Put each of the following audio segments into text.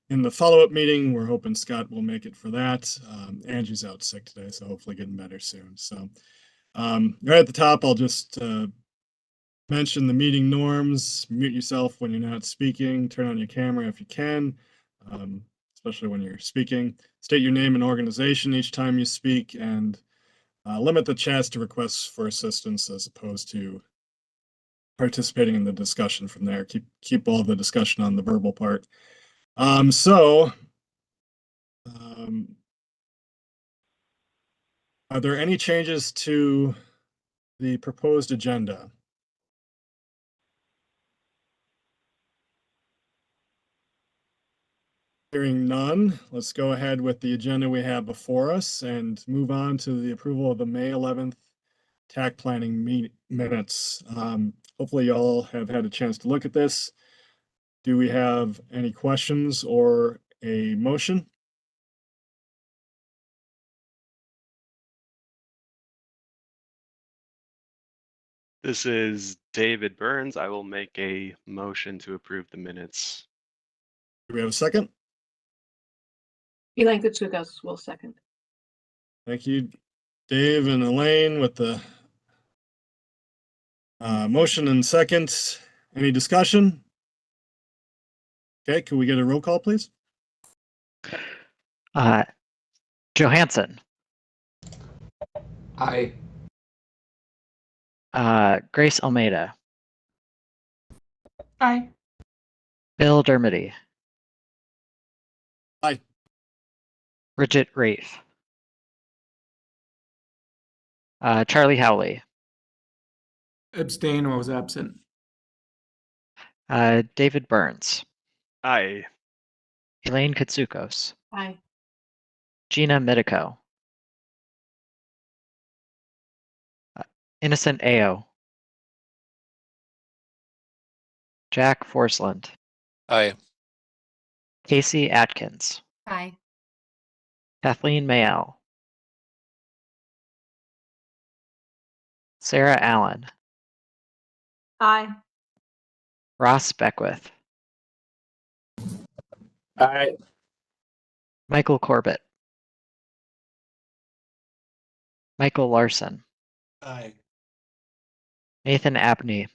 in the follow-up meeting. We're hoping Scott will make it for that. Angie's out sick today, so hopefully getting better soon. So right at the top, I'll just mention the meeting norms. Mute yourself when you're not speaking. Turn on your camera if you can, especially when you're speaking. State your name and organization each time you speak, and limit the chats to requests for assistance as opposed to participating in the discussion from there. Keep all the discussion on the verbal part. Are there any changes to the proposed agenda? Hearing none, let's go ahead with the agenda we have before us and move on to the approval of the May 11th TAC Planning minutes. Hopefully you all have had a chance to look at this. Do we have any questions or a motion? This is David Burns. I will make a motion to approve the minutes. Do we have a second? Elaine Kutsukos will second. Thank you, Dave and Elaine, with the motion and second. Any discussion? Okay, can we get a roll call, please? Johansson. Aye. Grace Almeida. Aye. Bill Dermody. Aye. Bridget Rafe. Charlie Howley. Abstain or was absent. David Burns. Aye. Elaine Kutsukos. Aye. Gina Medico. Innocent Ao. Jack Forsland. Aye. Casey Atkins. Aye. Kathleen Mayell. Sarah Allen. Aye. Ross Beckwith. Aye. Michael Corbett. Michael Larson. Aye. Nathan Abney.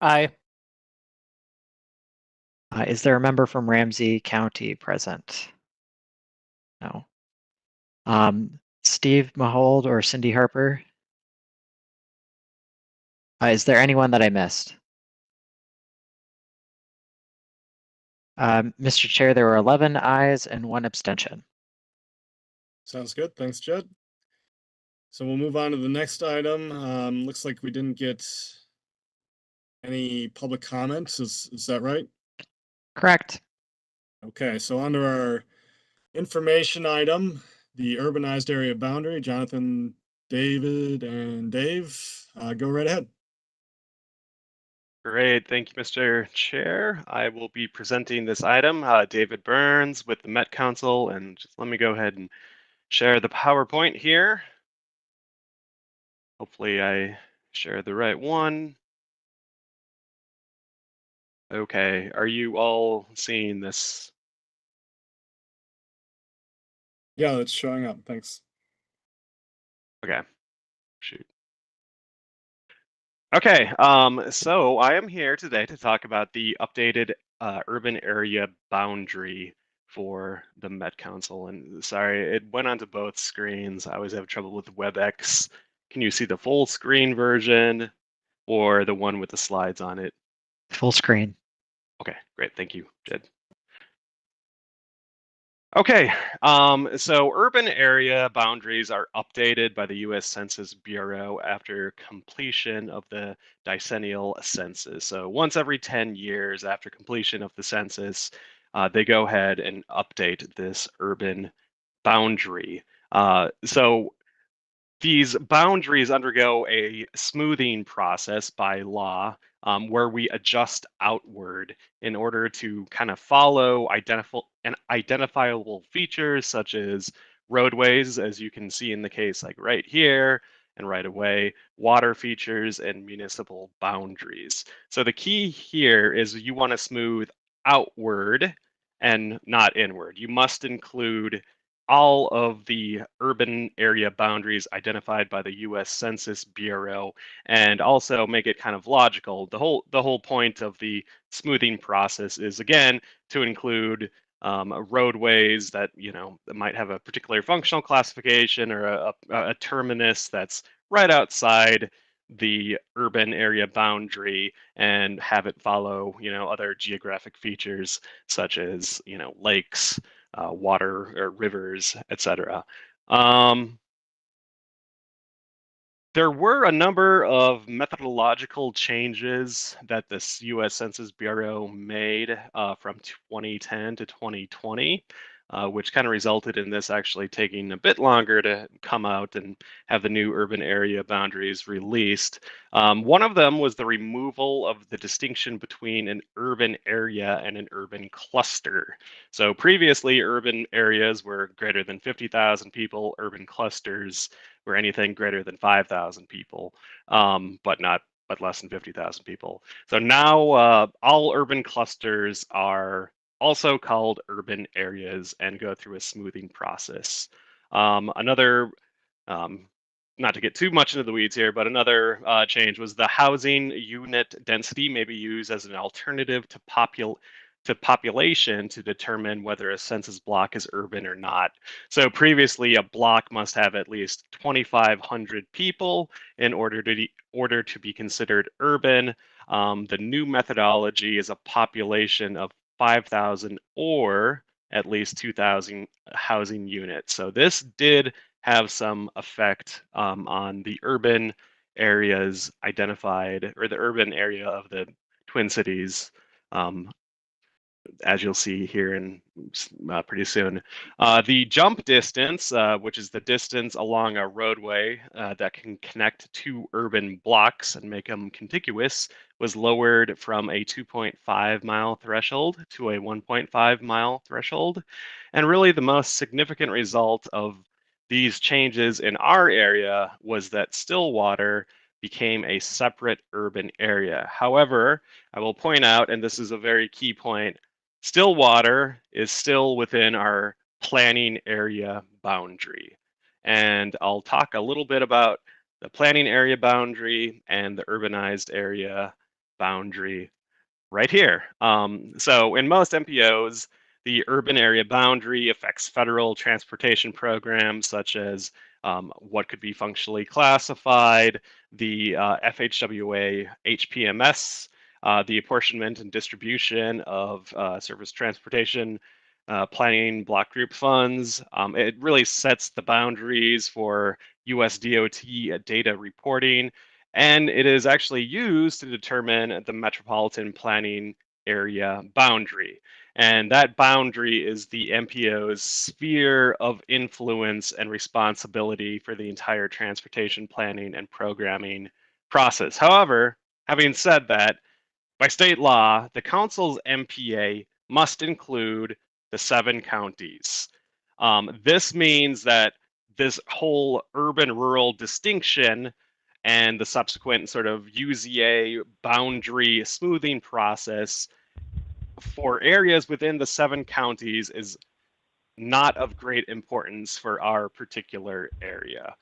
Aye. Is there a member from Ramsey County present? No. Steve Mahold or Cindy Harper? Is there anyone that I missed? Mr. Chair, there were 11 ayes and 1 abstention. Sounds good. Thanks, Jed. So we'll move on to the next item. Looks like we didn't get any public comments. Is that right? Correct. Okay, so under our information item, the urbanized area boundary, Jonathan, David, and Dave, go right ahead. Great. Thank you, Mr. Chair. I will be presenting this item, David Burns with the Met Council, and just let me go ahead and share the PowerPoint here. Hopefully I share the right one. Okay, are you all seeing this? Yeah, it's showing up. Thanks. Okay, shoot. Okay, so I am here today to talk about the updated urban area boundary for the Met Council. And sorry, it went onto both screens. I always have trouble with WebEx. Can you see the full screen version or the one with the slides on it? Full screen. Okay, great. Thank you, Jed. Okay, so urban area boundaries are updated by the U.S. Census Bureau after completion of the decennial census. So once every 10 years after completion of the census, they go ahead and update this urban boundary. So these boundaries undergo a smoothing process by law where we adjust outward in order to kind of follow identifiable features such as roadways, as you can see in the case like right here and right away, water features and municipal boundaries. So the key here is you want to smooth outward and not inward. You must include all of the urban area boundaries identified by the U.S. Census Bureau, and also make it kind of logical. The whole point of the smoothing process is, again, to include roadways that that might have a particular functional classification, or a terminus that's right outside the urban area boundary, and have it follow other geographic features such as lakes, water or rivers, etc. There were a number of methodological changes that the U.S. Census Bureau made from 2010 to 2020, which kind of resulted in this actually taking a bit longer to come out and have the new urban area boundaries released. One of them was the removal of the distinction between an urban area and an urban cluster. So previously, urban areas were greater than 50,000 people, urban clusters were anything greater than 5,000 people, but less than 50,000 people. So now all urban clusters are also called urban areas and go through a smoothing process. Another, not to get too much into the weeds here, but another change was the housing unit density may be used as an alternative to population to determine whether a census block is urban or not. So previously, a block must have at least 2,500 people in order to be considered urban. The new methodology is a population of 5,000 or at least 2,000 housing units. So this did have some effect on the urban areas identified, or the urban area of the Twin Cities, as you'll see here in pretty soon. The jump distance, which is the distance along a roadway that can connect two urban blocks and make them contiguous, was lowered from a 2.5 mile threshold to a 1.5 mile threshold. And really the most significant result of these changes in our area was that Stillwater became a separate urban area. However, I will point out, and this is a very key point, Stillwater is still within our planning area boundary. And I'll talk a little bit about the planning area boundary and the urbanized area boundary right here. So in most MPOs, the urban area boundary affects federal transportation programs such as what could be functionally classified, the FHWA HPMS, the apportionment and distribution of surface transportation planning block group funds. It really sets the boundaries for US DOT data reporting, and it is actually used to determine the metropolitan planning area boundary. And that boundary is the MPO's sphere of influence and responsibility for the entire transportation planning and programming process. However, having said that, by state law, the council's MPA must include the 7 counties. This means that this whole urban-rural distinction and the subsequent sort of UZA boundary smoothing process for areas within the 7 counties is not of great importance for our particular area,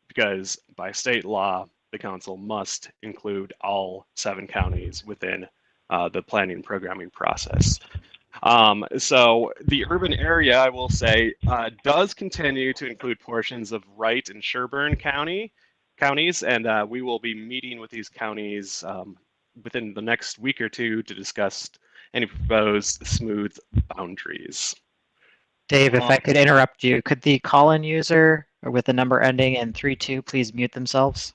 because by state law, the council must include all 7 counties within the planning and programming process. So the urban area, I will say, does continue to include portions of Wright and Sherburne counties, and we will be meeting with these counties within the next week or two to discuss any proposed smooth boundaries. Dave, if I could interrupt you, could the call-in user with the number ending in 32 please mute themselves?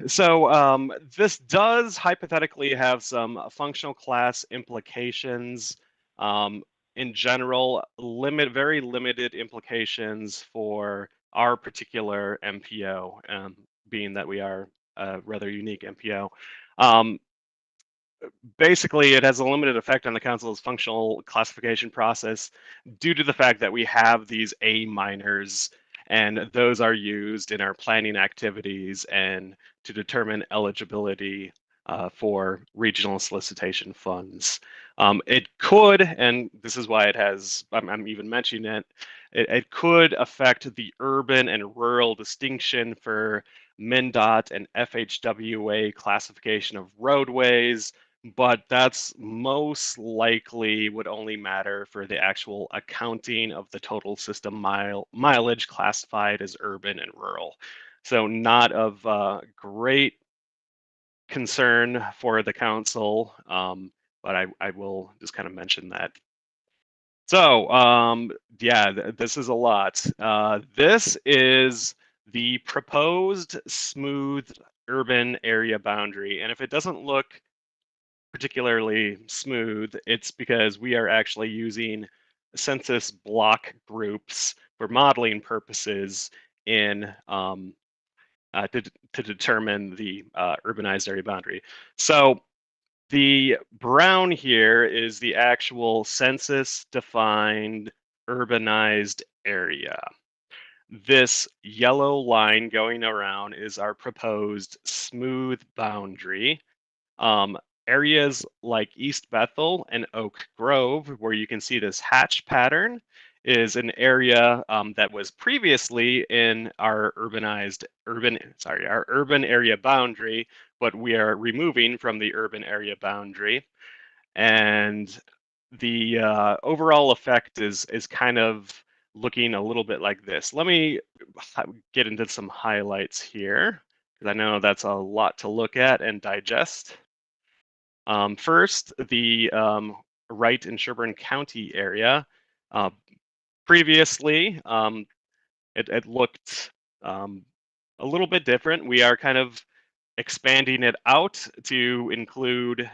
So this does hypothetically have some functional class implications. In general, very limited implications for our particular MPO, being that we are a rather unique MPO. Basically, it has a limited effect on the council's functional classification process due to the fact that we have these A minors and those are used in our planning activities and to determine eligibility for regional solicitation funds. It could, and this is why it has, I'm even mentioning it, it could affect the urban and rural distinction for MnDOT and FHWA classification of roadways, but that's most likely would only matter for the actual accounting of the total system mileage classified as urban and rural. So not of great concern for the council, but I will just kind of mention that. So yeah, this is a lot. This is the proposed smooth urban area boundary. And if it doesn't look particularly smooth, it's because we are actually using census block groups for modeling purposes in to determine the urbanized area boundary. So the brown here is the actual census defined urbanized area. This yellow line going around is our proposed smooth boundary. Areas like East Bethel and Oak Grove, where you can see this hatch pattern, is an area that was previously in our urban area boundary, but we are removing from the urban area boundary. And the overall effect is kind of looking a little bit like this. Let me get into some highlights here, because I know that's a lot to look at and digest. First, the Wright and Sherburne County area. Previously, it looked a little bit different. We are kind of expanding it out to include,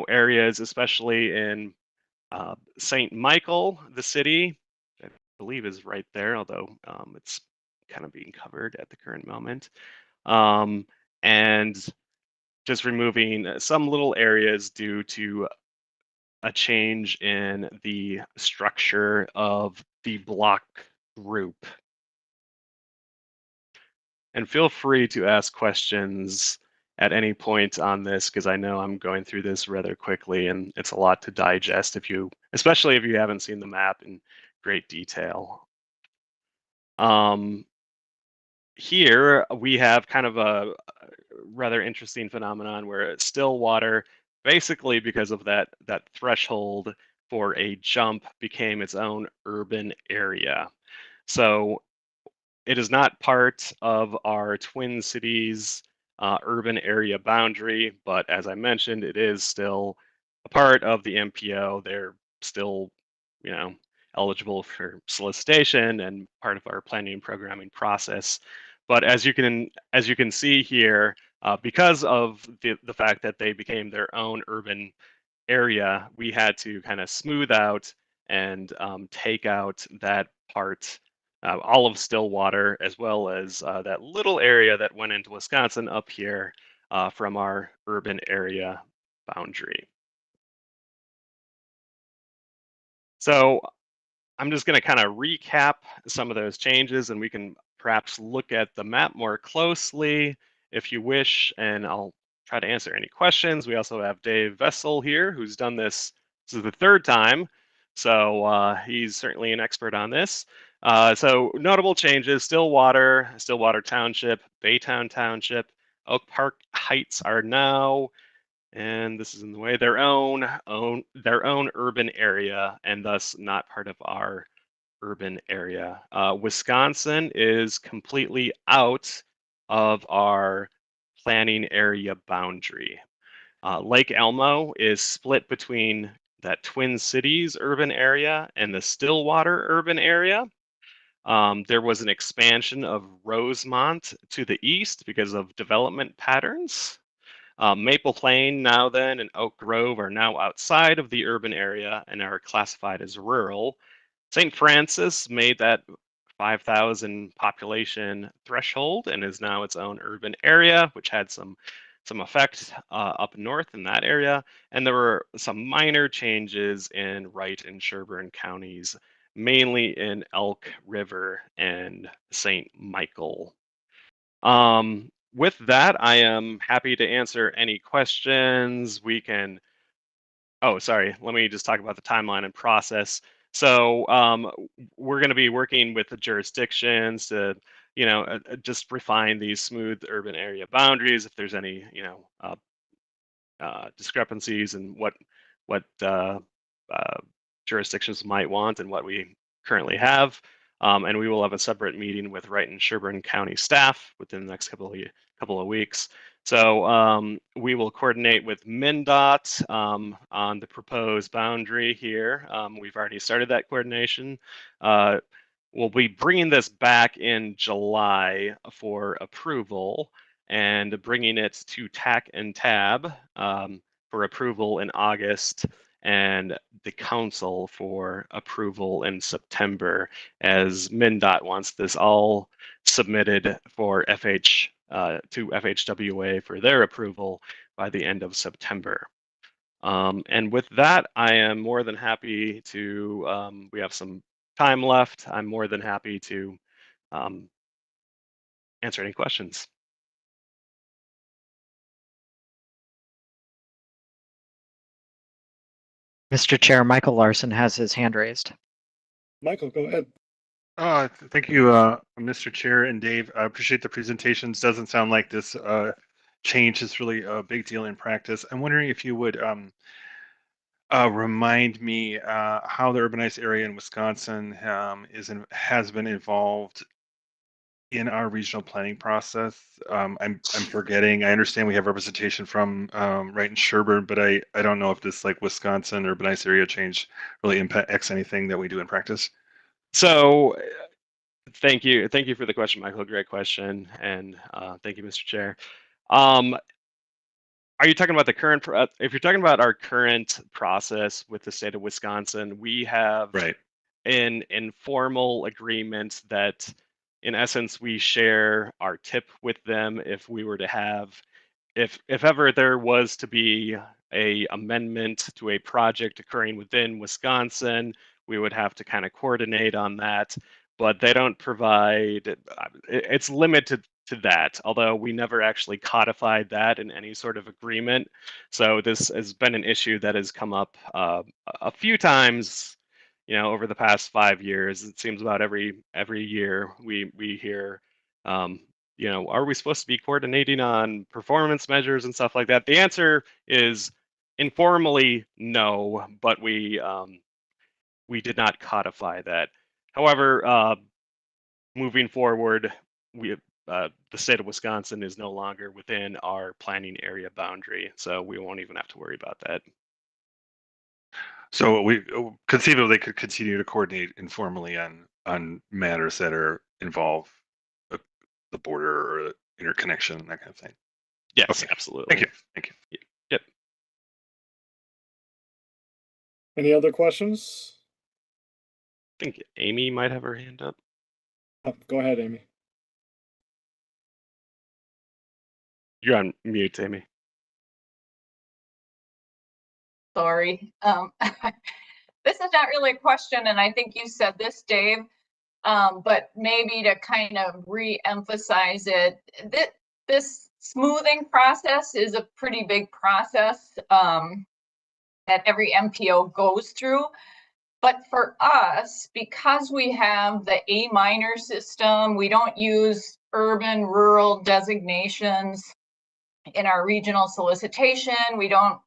areas, especially in St. Michael, the city, I believe is right there, although it's kind of being covered at the current moment. And just removing some little areas due to a change in the structure of the block group. And feel free to ask questions at any point on this, because I know I'm going through this rather quickly and it's a lot to digest especially if you haven't seen the map in great detail. Here we have kind of a rather interesting phenomenon where Stillwater, basically because of that threshold for a jump, became its own urban area. So it is not part of our Twin Cities urban area boundary, but as I mentioned, it is still a part of the MPO. They're still, eligible for solicitation and part of our planning and programming process. But as you can see here, because of the fact that they became their own urban area, we had to kind of smooth out and take out that part, all of Stillwater, as well as that little area that went into Wisconsin up here from our urban area boundary. So I'm just going to kind of recap some of those changes, and we can perhaps look at the map more closely if you wish, and I'll try to answer any questions. We also have Dave Vessel here, who's done this. This is the third time, so he's certainly an expert on this. So notable changes: Stillwater Township, Baytown Township, Oak Park Heights are now, and this is in the way, their own urban area, and thus not part of our urban area. Wisconsin is completely out of our planning area boundary. Lake Elmo is split between that Twin Cities urban area and the Stillwater urban area. There was an expansion of Rosemont to the east because of development patterns. Maple Plain now then and Oak Grove are now outside of the urban area and are classified as rural. St. Francis made that 5,000 population threshold and is now its own urban area, which had some effect up north in that area. And there were some minor changes in Wright and Sherburne counties, mainly in Elk River and St. Michael. With that, I am happy to answer any questions. We can, oh, sorry, let me just talk about the timeline and process. So we're going to be working with the jurisdictions to, just refine these smooth urban area boundaries. If there's any, discrepancies in what jurisdictions might want and what we currently have. And we will have a separate meeting with Wright and Sherburne County staff within the next couple of weeks. So we will coordinate with MnDOT on the proposed boundary here. We've already started that coordination. We'll be bringing this back in July for approval and bringing it to TAC and TAB for approval in August, and the council for approval in September, as MnDOT wants this all submitted for to FHWA for their approval by the end of September. And with that, I am more than happy to, we have some time left. I'm more than happy to answer any questions. Mr. Chair, Michael Larson has his hand raised. Michael, go ahead. Thank you, Mr. Chair and Dave. I appreciate the presentations. Doesn't sound like this change is really a big deal in practice. I'm wondering if you would remind me how the urbanized area in Wisconsin has been involved in our regional planning process. I'm forgetting. I understand we have representation from Wright and Sherburne, but I don't know if this like Wisconsin urbanized area change really impacts anything that we do in practice. So thank you for the question, Michael. Great question, and thank you, Mr. Chair. Are you talking about the current? If you're talking about our current process with the state of Wisconsin, we have an informal agreement that, in essence, we share our tip with them if we were to have, if ever there was to be a amendment to a project occurring within Wisconsin, we would have to kind of coordinate on that. But they don't provide, it's limited to that, although we never actually codified that in any sort of agreement. So this has been an issue that has come up a few times, over the past 5 years. It seems about every year we hear, are we supposed to be coordinating on performance measures and stuff like that? The answer is informally no, but we did not codify that. However, moving forward, the state of Wisconsin is no longer within our planning area boundary, so we won't even have to worry about that. So we conceivably could continue to coordinate informally on matters that involve the border or interconnection, that kind of thing. Yes, okay. Absolutely. Thank you. Yep. Any other questions? I think Amy might have her hand up. Go ahead, Amy. You're on mute, Amy. Sorry. This is not really a question, and I think you said this, Dave, but maybe to kind of re-emphasize it, this smoothing process is a pretty big process that every MPO goes through. But for us, because we have the A- system, we don't use urban rural designations in our regional solicitation. We don't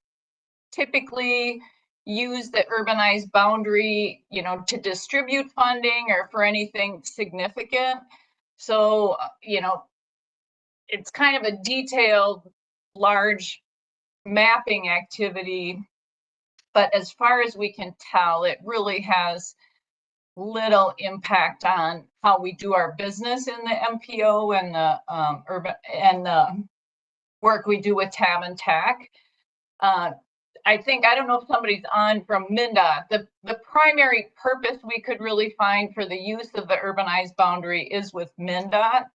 typically use the urbanized boundary, to distribute funding or for anything significant. So, it's kind of a detailed, large mapping activity. But as far as we can tell, it really has little impact on how we do our business in the MPO and the urban and the work we do with TAB and TAC. I don't know if somebody's on from MnDOT. The primary purpose we could really find for the use of the urbanized boundary is with MnDOT.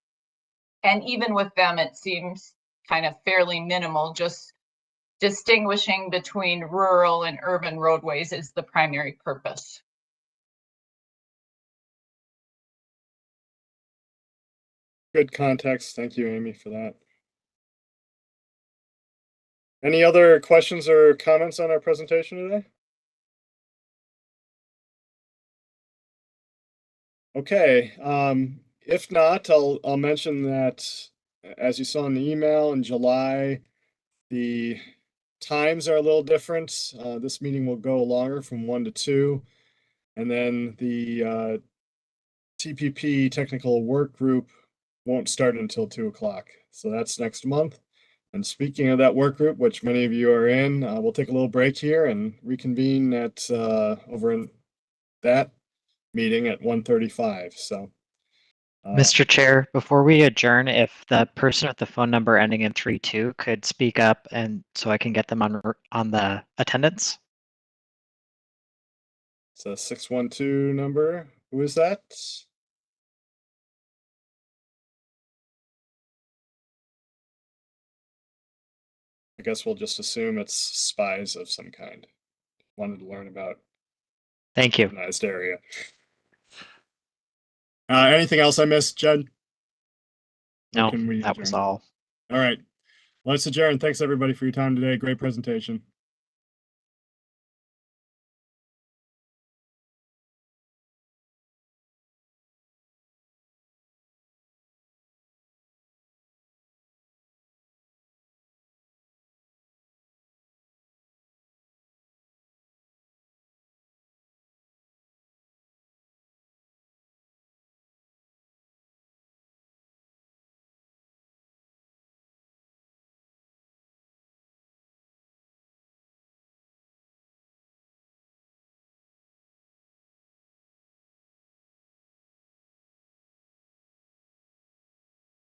And even with them, it seems kind of fairly minimal. Just distinguishing between rural and urban roadways is the primary purpose. Good context. Thank you, Amy, for that. Any other questions or comments on our presentation today? Okay, if not, I'll mention that as you saw in the email in July, the times are a little different. This meeting will go longer from 1 to 2. And then the TPP technical work group won't start until 2 o'clock. So that's next month. And speaking of that work group, which many of you are in, we'll take a little break here and reconvene at over in that meeting at 1:35. So Mr. Chair, before we adjourn, if the person with the phone number ending in 32 could speak up and so I can get them on the attendance. it's a 612 number. Who is that? I guess we'll just assume it's spies of some kind. Wanted to learn about Thank you. urbanized area. Anything else I missed, Jed? Or No, can we that was adjourn? all. All right. Let's adjourn. Thanks everybody for your time today. Great presentation.